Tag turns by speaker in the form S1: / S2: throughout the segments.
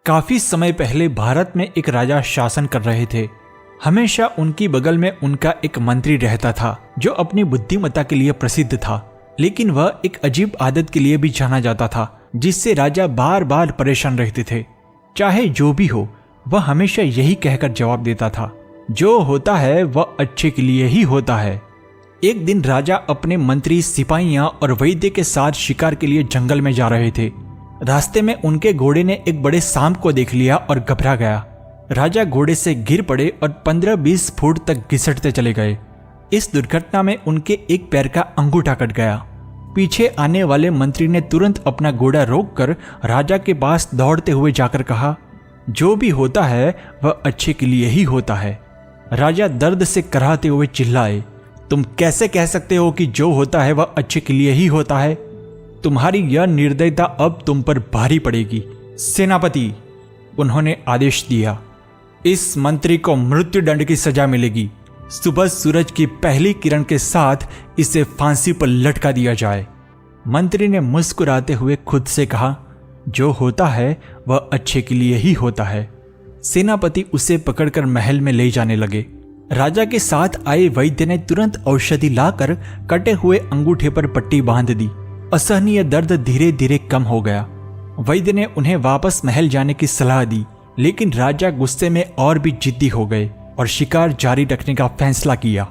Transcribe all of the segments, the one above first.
S1: काफी समय पहले भारत में एक राजा शासन कर रहे थे। हमेशा उनकी बगल में उनका एक मंत्री रहता था जो अपनी बुद्धिमत्ता के लिए प्रसिद्ध था, लेकिन वह एक अजीब आदत के लिए भी जाना जाता था जिससे राजा बार बार परेशान रहते थे। चाहे जो भी हो, वह हमेशा यही कहकर जवाब देता था, जो होता है वह अच्छे के लिए ही होता है। एक दिन राजा अपने मंत्री, सिपाहियां और वैद्य के साथ शिकार के लिए जंगल में जा रहे थे। रास्ते में उनके घोड़े ने एक बड़े सांप को देख लिया और घबरा गया। राजा घोड़े से गिर पड़े और 15-20 फुट तक घिसटते चले गए। इस दुर्घटना में उनके एक पैर का अंगूठा कट गया। पीछे आने वाले मंत्री ने तुरंत अपना घोड़ा रोककर राजा के पास दौड़ते हुए जाकर कहा, जो भी होता है वह अच्छे के लिए ही होता है। राजा दर्द से कराहते हुए चिल्लाए, तुम कैसे कह सकते हो कि जो होता है वह अच्छे के लिए ही होता है? तुम्हारी यह निर्दयता अब तुम पर भारी पड़ेगी। सेनापति, उन्होंने आदेश दिया, इस मंत्री को मृत्युदंड की सजा मिलेगी। सुबह सूरज की पहली किरण के साथ इसे फांसी पर लटका दिया जाए। मंत्री ने मुस्कुराते हुए खुद से कहा, जो होता है वह अच्छे के लिए ही होता है। सेनापति उसे पकड़कर महल में ले जाने लगे। राजा के साथ आए वैद्य ने तुरंत औषधि लाकर कटे हुए अंगूठे पर पट्टी बांध दी। असहनीय दर्द धीरे धीरे कम हो गया। वैद्य ने उन्हें वापस महल जाने की सलाह दी, लेकिन राजा गुस्से में और भी जिद्दी हो गए और शिकार जारी रखने का फैसला किया।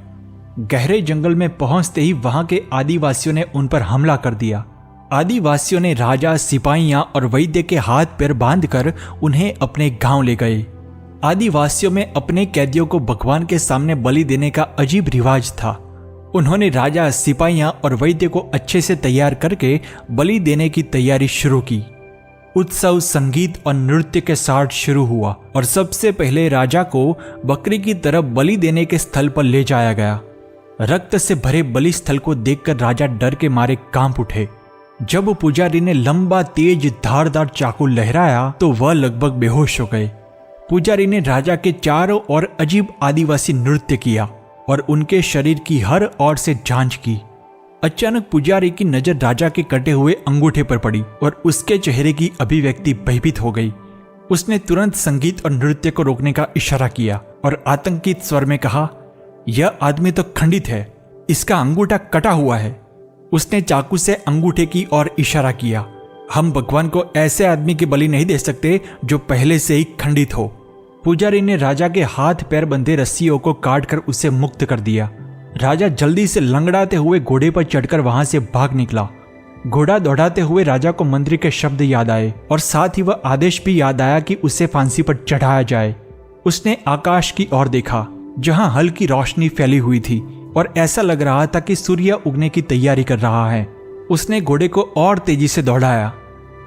S1: गहरे जंगल में पहुंचते ही वहां के आदिवासियों ने उन पर हमला कर दिया। आदिवासियों ने राजा, सिपाहियां और वैद्य के हाथ पैर बांधकर उन्हें अपने गांव ले गए। आदिवासियों में अपने कैदियों को भगवान के सामने बलि देने का अजीब रिवाज था। उन्होंने राजा, सिपाहियां और वैद्य को अच्छे से तैयार करके बलि देने की तैयारी शुरू की। उत्सव संगीत और नृत्य के साथ शुरू हुआ और सबसे पहले राजा को बकरी की तरफ बलि देने के स्थल पर ले जाया गया। रक्त से भरे बलि स्थल को देखकर राजा डर के मारे कांप उठे। जब पुजारी ने लंबा तेज धारदार चाकू लहराया तो वह लगभग बेहोश हो गए। पुजारी ने राजा के चारों ओर अजीब आदिवासी नृत्य किया और उनके शरीर की हर ओर से जांच की। अचानक पुजारी की नजर राजा के कटे हुए अंगूठे पर पड़ी और उसके चेहरे की अभिव्यक्ति भयभीत हो गई। उसने तुरंत संगीत और नृत्य को रोकने का इशारा किया और आतंकित स्वर में कहा, यह आदमी तो खंडित है, इसका अंगूठा कटा हुआ है। उसने चाकू से अंगूठे की ओर इशारा किया। हम भगवान को ऐसे आदमी की बलि नहीं दे सकते जो पहले से ही खंडित हो। पुजारी ने राजा के हाथ पैर बंधे रस्सियों को काटकर उसे मुक्त कर दिया। राजा जल्दी से लंगड़ाते हुए घोड़े पर चढ़कर वहां से भाग निकला। घोड़ा दौड़ाते हुए राजा को मंत्री के शब्द याद आए और साथ ही वह आदेश भी याद आया कि उसे फांसी पर चढ़ाया जाए। उसने आकाश की ओर देखा जहां हल्की रोशनी फैली हुई थी और ऐसा लग रहा था कि सूर्य उगने की तैयारी कर रहा है। उसने घोड़े को और तेजी से दौड़ाया।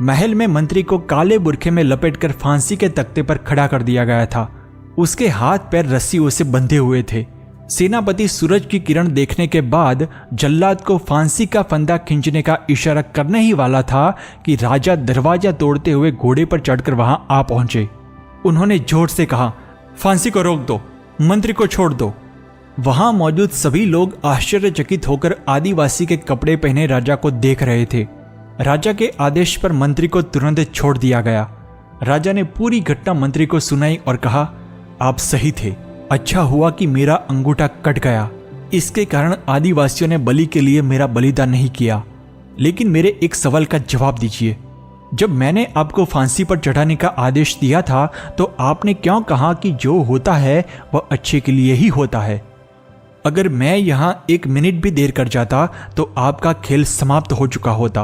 S1: महल में मंत्री को काले बुरखे में लपेटकर फांसी के तख्ते पर खड़ा कर दिया गया था। उसके हाथ पैर रस्सियों से बंधे हुए थे। सेनापति सूरज की किरण देखने के बाद जल्लाद को फांसी का फंदा खींचने का इशारा करने ही वाला था कि राजा दरवाजा तोड़ते हुए घोड़े पर चढ़कर वहां आ पहुंचे। उन्होंने जोर से कहा, फांसी को रोक दो, मंत्री को छोड़ दो। वहां मौजूद सभी लोग आश्चर्यचकित होकर आदिवासी के कपड़े पहने राजा को देख रहे थे। राजा के आदेश पर मंत्री को तुरंत छोड़ दिया गया। राजा ने पूरी घटना मंत्री को सुनाई और कहा, आप सही थे, अच्छा हुआ कि मेरा अंगूठा कट गया। इसके कारण आदिवासियों ने बलि के लिए मेरा बलिदान नहीं किया। लेकिन मेरे एक सवाल का जवाब दीजिए, जब मैंने आपको फांसी पर चढ़ाने का आदेश दिया था तो आपने क्यों कहा कि जो होता है वह अच्छे के लिए ही होता है? अगर मैं यहां 1 मिनट भी देर कर जाता तो आपका खेल समाप्त हो चुका होता।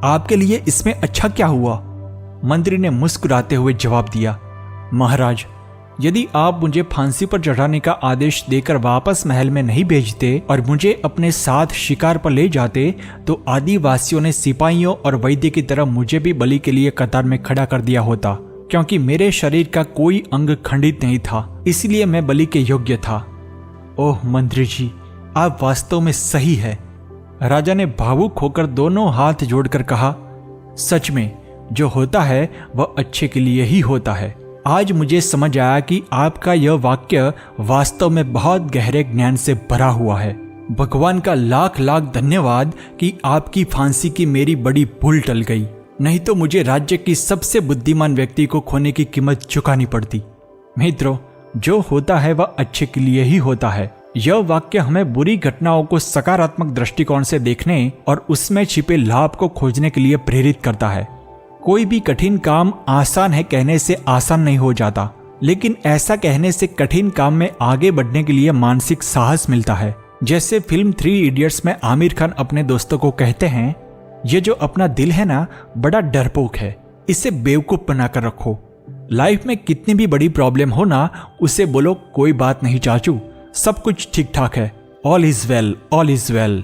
S1: आपके लिए इसमें अच्छा क्या हुआ? मंत्री ने मुस्कुराते हुए जवाब दिया, महाराज, यदि आप मुझे फांसी पर चढ़ाने का आदेश देकर वापस महल में नहीं भेजते और मुझे अपने साथ शिकार पर ले जाते तो आदिवासियों ने सिपाहियों और वैद्य की तरह मुझे भी बलि के लिए कतार में खड़ा कर दिया होता, क्योंकि मेरे शरीर का कोई अंग खंडित नहीं था, इसलिए मैं बलि के योग्य था। ओह मंत्री जी, आप वास्तव में सही है। राजा ने भावुक होकर दोनों हाथ जोड़कर कहा, सच में जो होता है वह अच्छे के लिए ही होता है। आज मुझे समझ आया कि आपका यह वाक्य वास्तव में बहुत गहरे ज्ञान से भरा हुआ है। भगवान का लाख लाख धन्यवाद कि आपकी फांसी की मेरी बड़ी भूल टल गई। नहीं तो मुझे राज्य की सबसे बुद्धिमान व्यक्ति को खोने की कीमत चुकानी पड़ती। मित्रों, जो होता है वह अच्छे के लिए ही होता है। यह वाक्य हमें बुरी घटनाओं को सकारात्मक दृष्टिकोण से देखने और उसमें छिपे लाभ को खोजने के लिए प्रेरित करता है। कोई भी कठिन काम आसान है कहने से आसान नहीं हो जाता, लेकिन ऐसा कहने से कठिन काम में आगे बढ़ने के लिए मानसिक साहस मिलता है। जैसे फिल्म 3 इडियट्स में आमिर खान अपने दोस्तों को कहते हैं, ये जो अपना दिल है ना, बड़ा डरपोक है, इसे बेवकूफ बनाकर रखो। लाइफ में कितनी भी बड़ी प्रॉब्लम हो ना, उसे बोलो कोई बात नहीं चाचू, सब कुछ ठीक ठाक है, all is well, all is well.